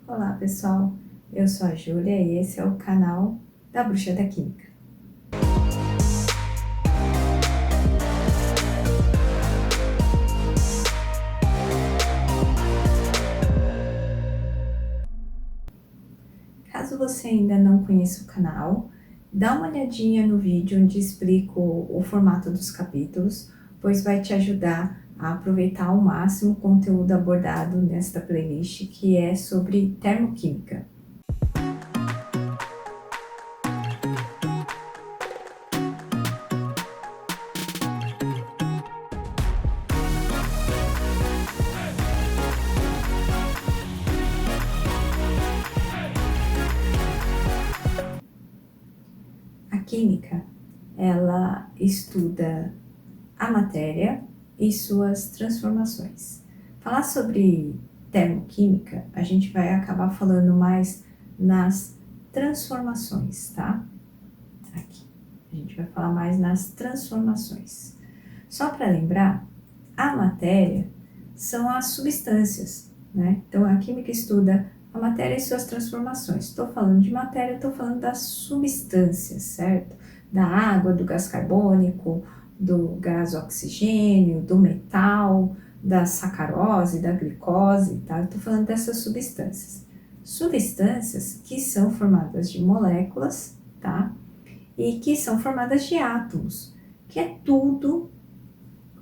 Olá pessoal, eu sou a Júlia e esse é o canal da Bruxa da Química. Caso você ainda não conheça o canal, dá uma olhadinha no vídeo onde explico o formato dos capítulos, pois vai te ajudar a aproveitar ao máximo o conteúdo abordado nesta playlist que é sobre termoquímica. A química, ela estuda a matéria e suas transformações. Falar sobre termoquímica, a gente vai acabar falando mais nas transformações, tá? Aqui, a gente vai falar mais nas transformações. Só para lembrar, a matéria são as substâncias, né? Então, a química estuda a matéria e suas transformações. Estou falando de matéria, estou falando das substâncias, certo? Da água, do gás carbônico, do gás oxigênio, do metal, da sacarose, da glicose, tá? Estou falando dessas substâncias. Substâncias que são formadas de moléculas, tá? E que são formadas de átomos, que é tudo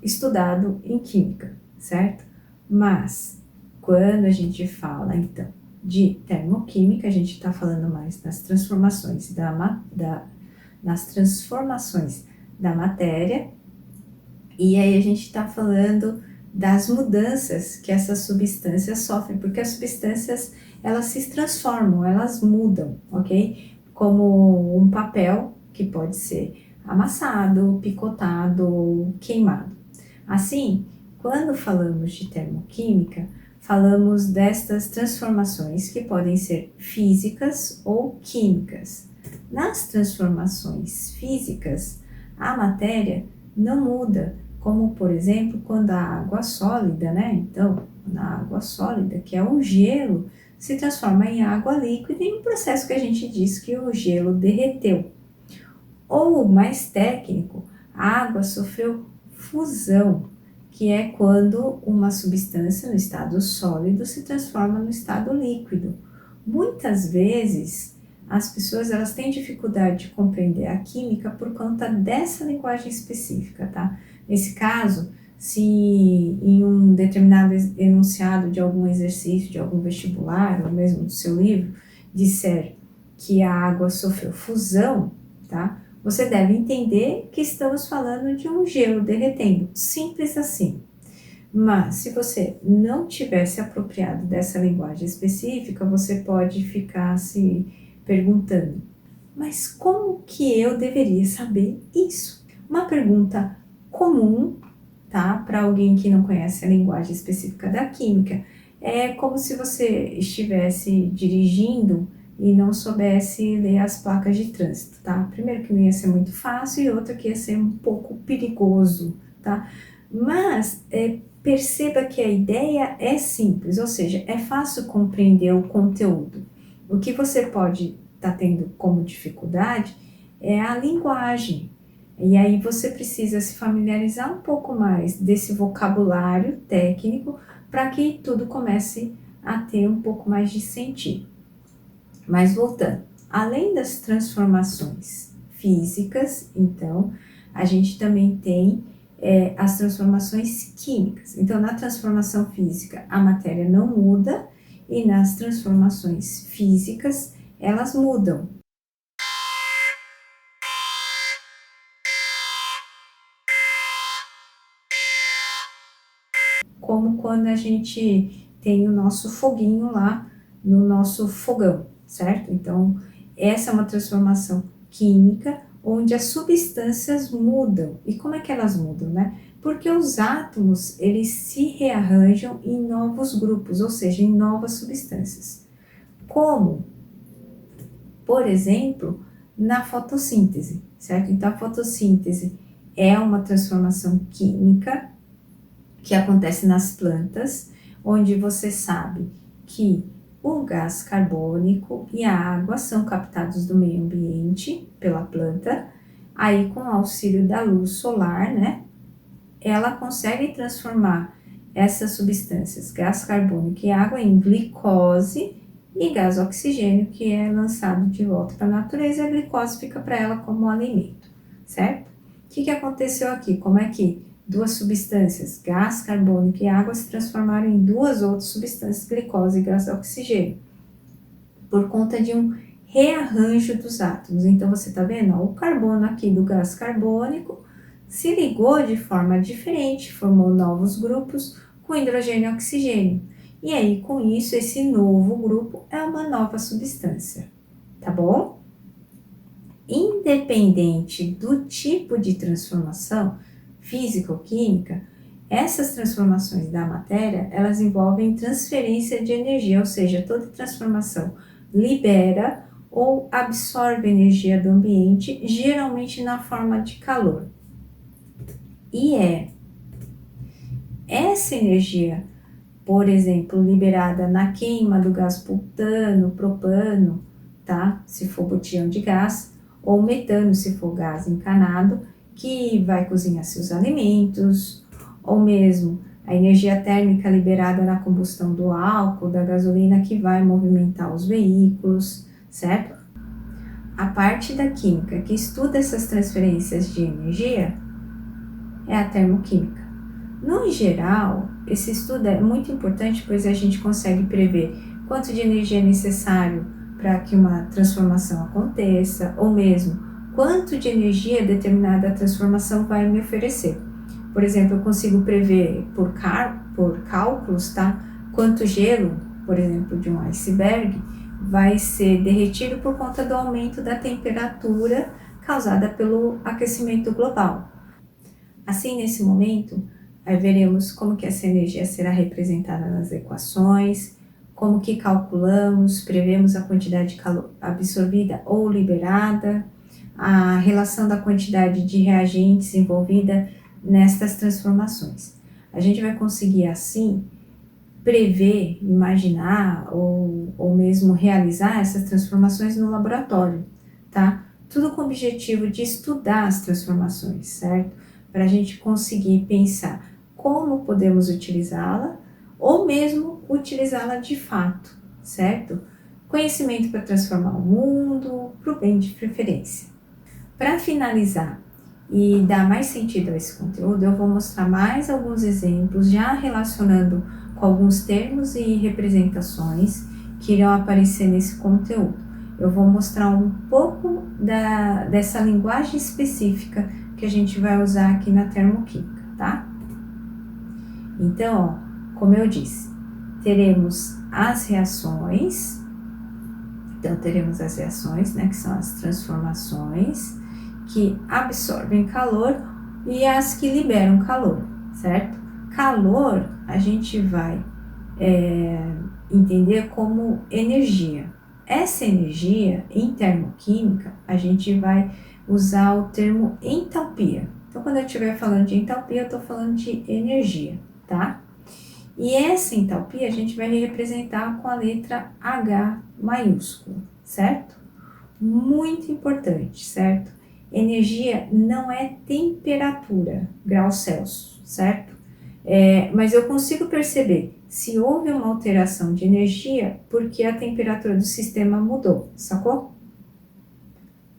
estudado em química, certo? Mas, quando a gente fala, então, de termoquímica, a gente está falando mais das transformações nas transformações da matéria, e aí a gente está falando das mudanças que essas substâncias sofrem, porque as substâncias, elas se transformam, elas mudam, ok? Como um papel que pode ser amassado, picotado ou queimado. Assim, quando falamos de termoquímica, falamos destas transformações que podem ser físicas ou químicas. Nas transformações físicas, a matéria não muda, como por exemplo, quando a água sólida, né? Então, na água sólida, que é o gelo, se transforma em água líquida em um processo que a gente diz que o gelo derreteu. Ou, mais técnico, a água sofreu fusão, que é quando uma substância no estado sólido se transforma no estado líquido. Muitas vezes, as pessoas elas têm dificuldade de compreender a química por conta dessa linguagem específica, tá? Nesse caso, se em um determinado enunciado de algum exercício, de algum vestibular, ou mesmo do seu livro, disser que a água sofreu fusão, tá? Você deve entender que estamos falando de um gelo derretendo, simples assim. Mas, se você não tiver se apropriado dessa linguagem específica, você pode ficar se perguntando, mas como que eu deveria saber isso? Uma pergunta comum, tá, para alguém que não conhece a linguagem específica da química, é como se você estivesse dirigindo e não soubesse ler as placas de trânsito, tá? Primeiro que não ia ser muito fácil e outra que ia ser um pouco perigoso, tá? Mas perceba que a ideia é simples, ou seja, é fácil compreender o conteúdo. O que você pode estar tendo como dificuldade é a linguagem. E aí você precisa se familiarizar um pouco mais desse vocabulário técnico para que tudo comece a ter um pouco mais de sentido. Mas voltando, além das transformações físicas, então, a gente também tem as transformações químicas. Então, na transformação física, a matéria não muda e nas transformações físicas, elas mudam. Como quando a gente tem o nosso foguinho lá no nosso fogão, certo? Então, essa é uma transformação química onde as substâncias mudam. E como é que elas mudam, né? Porque os átomos, eles se rearranjam em novos grupos, ou seja, em novas substâncias. Como, por exemplo, na fotossíntese, certo? Então, a fotossíntese é uma transformação química que acontece nas plantas, onde você sabe que o gás carbônico e a água são captados do meio ambiente pela planta. Aí, com o auxílio da luz solar, né, ela consegue transformar essas substâncias, gás carbônico e água, em glicose e gás oxigênio, que é lançado de volta para a natureza, e a glicose fica para ela como alimento, certo? O que aconteceu aqui? Como é que duas substâncias, gás carbônico e água, se transformaram em duas outras substâncias, glicose e gás oxigênio? Por conta de um rearranjo dos átomos. Então, você está vendo? Ó, o carbono aqui do gás carbônico se ligou de forma diferente, formou novos grupos com hidrogênio e oxigênio. E aí, com isso, esse novo grupo é uma nova substância, tá bom? Independente do tipo de transformação, física ou química, essas transformações da matéria, elas envolvem transferência de energia, ou seja, toda transformação libera ou absorve energia do ambiente, geralmente na forma de calor. E essa energia, por exemplo, liberada na queima do gás butano, propano, tá? Se for botijão de gás, ou metano, se for gás encanado, que vai cozinhar seus alimentos, ou mesmo a energia térmica liberada na combustão do álcool, da gasolina, que vai movimentar os veículos, certo? A parte da química que estuda essas transferências de energia é a termoquímica. No geral, esse estudo é muito importante, pois a gente consegue prever quanto de energia é necessário para que uma transformação aconteça, ou mesmo quanto de energia determinada transformação vai me oferecer. Por exemplo, eu consigo prever por cálculos, tá? Quanto gelo, por exemplo, de um iceberg, vai ser derretido por conta do aumento da temperatura causada pelo aquecimento global. Assim, nesse momento, veremos como que essa energia será representada nas equações, como que calculamos, prevemos a quantidade de calor absorvida ou liberada, a relação da quantidade de reagentes envolvida nestas transformações. A gente vai conseguir, assim, prever, imaginar ou mesmo realizar essas transformações no laboratório, tá? Tudo com o objetivo de estudar as transformações, certo? Para a gente conseguir pensar como podemos utilizá-la ou mesmo utilizá-la de fato, certo? Conhecimento para transformar o mundo para o bem de preferência. Para finalizar e dar mais sentido a esse conteúdo, eu vou mostrar mais alguns exemplos já relacionando com alguns termos e representações que irão aparecer nesse conteúdo. Eu vou mostrar um pouco dessa linguagem específica que a gente vai usar aqui na termoquímica, tá? Então, ó, como eu disse, teremos as reações. Então, teremos as reações, né, que são as transformações que absorvem calor e as que liberam calor, certo? Calor a gente vai entender como energia. Essa energia, em termoquímica, a gente vai usar o termo entalpia. Então, quando eu estiver falando de entalpia, eu estou falando de energia, tá? E essa entalpia a gente vai representar com a letra H maiúscula, certo? Muito importante, certo? Energia não é temperatura, graus Celsius, certo? Mas eu consigo perceber se houve uma alteração de energia porque a temperatura do sistema mudou, sacou?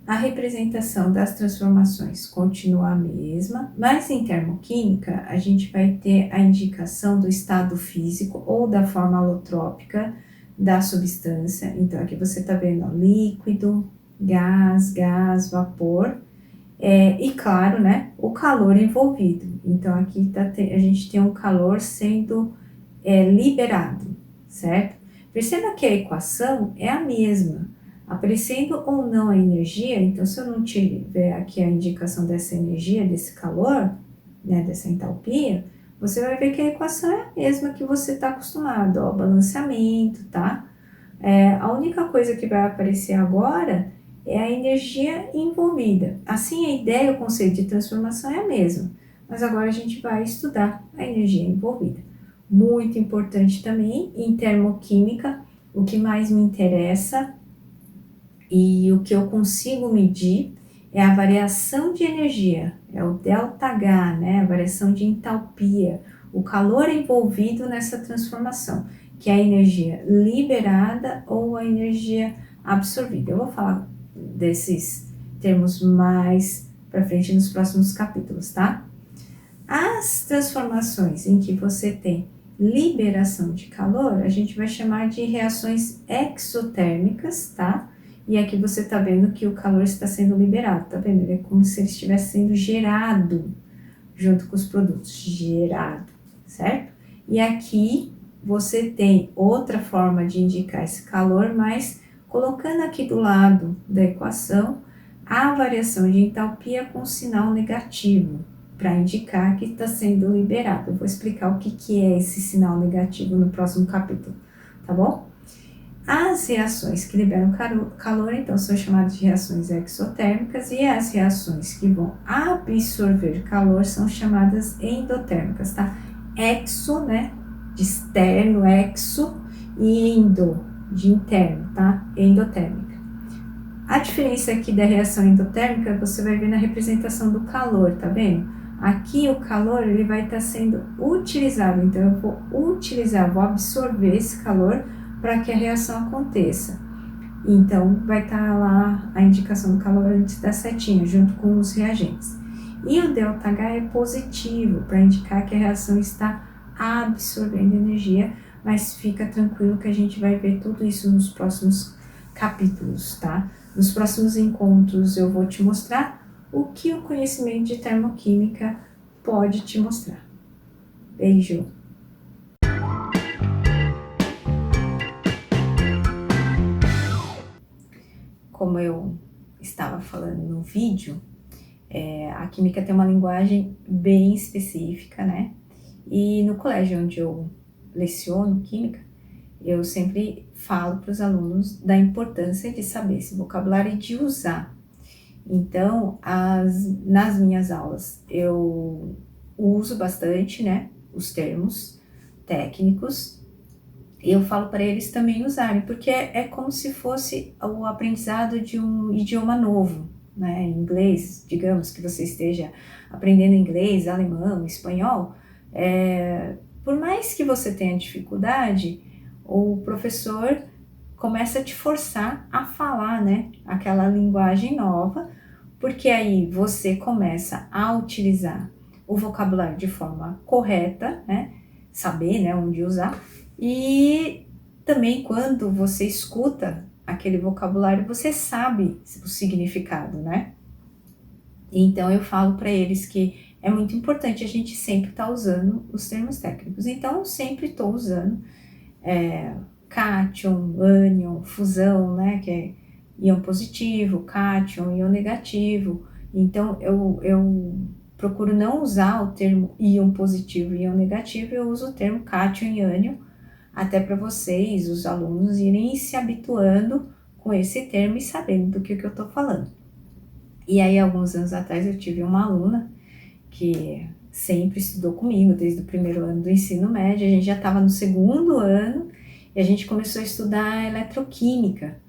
A representação das transformações continua a mesma, mas em termoquímica a gente vai ter a indicação do estado físico ou da forma alotrópica da substância. Então aqui você está vendo ó, líquido, gás, vapor e claro, né, o calor envolvido. Então aqui a gente tem um calor sendo liberado, certo? Perceba que a equação é a mesma. Aparecendo ou não a energia, então se eu não tiver aqui a indicação dessa energia, desse calor, né, dessa entalpia, você vai ver que a equação é a mesma que você está acostumado, ó, balanceamento, tá? A única coisa que vai aparecer agora é a energia envolvida. Assim, a ideia, o conceito de transformação é a mesma, mas agora a gente vai estudar a energia envolvida. Muito importante também, em termoquímica, o que mais me interessa e o que eu consigo medir é a variação de energia, é o ΔH, né? A variação de entalpia, o calor envolvido nessa transformação, que é a energia liberada ou a energia absorvida. Eu vou falar desses termos mais para frente nos próximos capítulos, tá? As transformações em que você tem liberação de calor, a gente vai chamar de reações exotérmicas, tá? E aqui você tá vendo que o calor está sendo liberado, tá vendo? Ele é como se ele estivesse sendo gerado junto com os produtos, gerado, certo? E aqui você tem outra forma de indicar esse calor, mas colocando aqui do lado da equação a variação de entalpia com sinal negativo, para indicar que está sendo liberado. Eu vou explicar o que é esse sinal negativo no próximo capítulo, tá bom? As reações que liberam calor, então, são chamadas de reações exotérmicas, e as reações que vão absorver calor são chamadas endotérmicas, tá? Exo, né, de externo, exo, e endo, de interno, tá? Endotérmica. A diferença aqui da reação endotérmica, você vai ver na representação do calor, tá vendo? Aqui o calor, ele vai estar sendo utilizado, então eu vou absorver esse calor para que a reação aconteça. Então, vai estar lá a indicação do calor antes da setinha, junto com os reagentes. E o ΔH é positivo, para indicar que a reação está absorvendo energia, mas fica tranquilo que a gente vai ver tudo isso nos próximos capítulos, tá? Nos próximos encontros eu vou te mostrar o que o conhecimento de termoquímica pode te mostrar. Beijo! Como eu estava falando no vídeo, a química tem uma linguagem bem específica, né? E no colégio onde eu leciono química, eu sempre falo para os alunos da importância de saber esse vocabulário e de usar. Então, nas minhas aulas, eu uso bastante, né, os termos técnicos. Eu falo para eles também usarem, porque é como se fosse o aprendizado de um idioma novo, né? Em inglês, digamos que você esteja aprendendo inglês, alemão, espanhol, por mais que você tenha dificuldade, o professor começa a te forçar a falar, né? Aquela linguagem nova, porque aí você começa a utilizar o vocabulário de forma correta, né? Saber, né, onde usar. E também quando você escuta aquele vocabulário, você sabe o significado, né? Então eu falo para eles que é muito importante a gente sempre estar usando os termos técnicos. Então eu sempre estou usando cátion, ânion, fusão, né? Que é íon positivo, cátion, íon negativo. Então eu procuro não usar o termo íon positivo e íon negativo, eu uso o termo cátion e ânion, até para vocês, os alunos, irem se habituando com esse termo e sabendo do que eu estou falando. E aí, alguns anos atrás, eu tive uma aluna que sempre estudou comigo, desde o primeiro ano do ensino médio, a gente já estava no segundo ano, e a gente começou a estudar eletroquímica.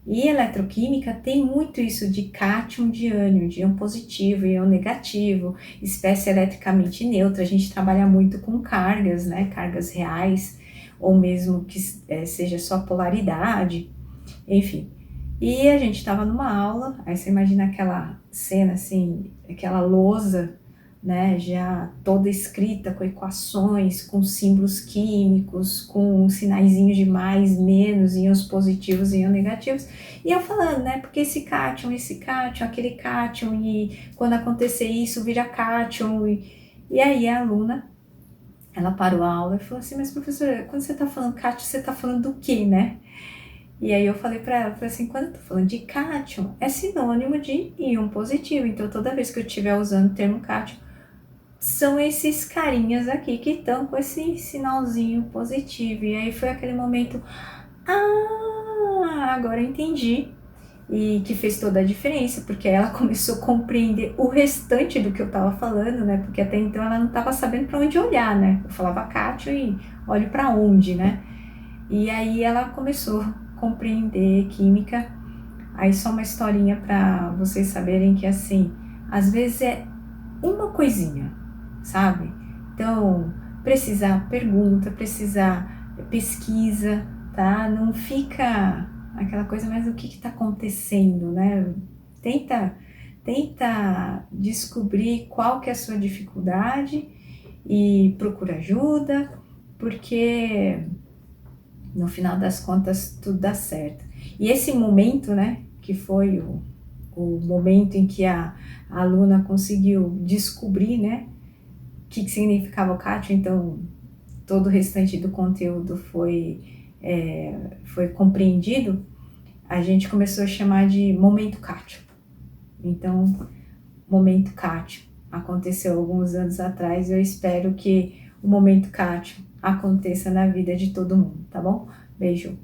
E eletroquímica tem muito isso de cátion, de ânion, de íon positivo, íon negativo, espécie eletricamente neutra. A gente trabalha muito com cargas, né, cargas reais, ou mesmo que seja só polaridade, enfim. E a gente estava numa aula, aí você imagina aquela cena assim, aquela lousa, né, já toda escrita com equações, com símbolos químicos, com sinaizinhos de mais, menos, íons positivos e íons negativos, e eu falando, né, porque esse cátion, aquele cátion, e quando acontecer isso vira cátion, e aí a aluna, ela parou a aula e falou assim, mas professora, quando você tá falando cátion, você tá falando do quê, né? E aí eu falei pra ela, falei assim, quando eu tô falando de cátion, é sinônimo de íon positivo, então toda vez que eu estiver usando o termo cátion, são esses carinhas aqui que estão com esse sinalzinho positivo. E aí foi aquele momento, agora eu entendi. E que fez toda a diferença, porque ela começou a compreender o restante do que eu tava falando, né? Porque até então ela não tava sabendo para onde olhar, né? Eu falava cátion e olho para onde, né? E aí ela começou a compreender química. Aí só uma historinha para vocês saberem que assim, às vezes é uma coisinha, sabe? Então, precisar pergunta, precisar pesquisa, tá? Não fica aquela coisa, mas o que está acontecendo, né? Tenta, tenta descobrir qual que é a sua dificuldade e procura ajuda, porque no final das contas tudo dá certo. E esse momento, né, que foi o momento em que a aluna conseguiu descobrir, né, o que significava o Kátia, então todo o restante do conteúdo foi compreendido, a gente começou a chamar de momento Kátia. Então, momento Kátia aconteceu alguns anos atrás e eu espero que o momento Kátia aconteça na vida de todo mundo, tá bom? Beijo.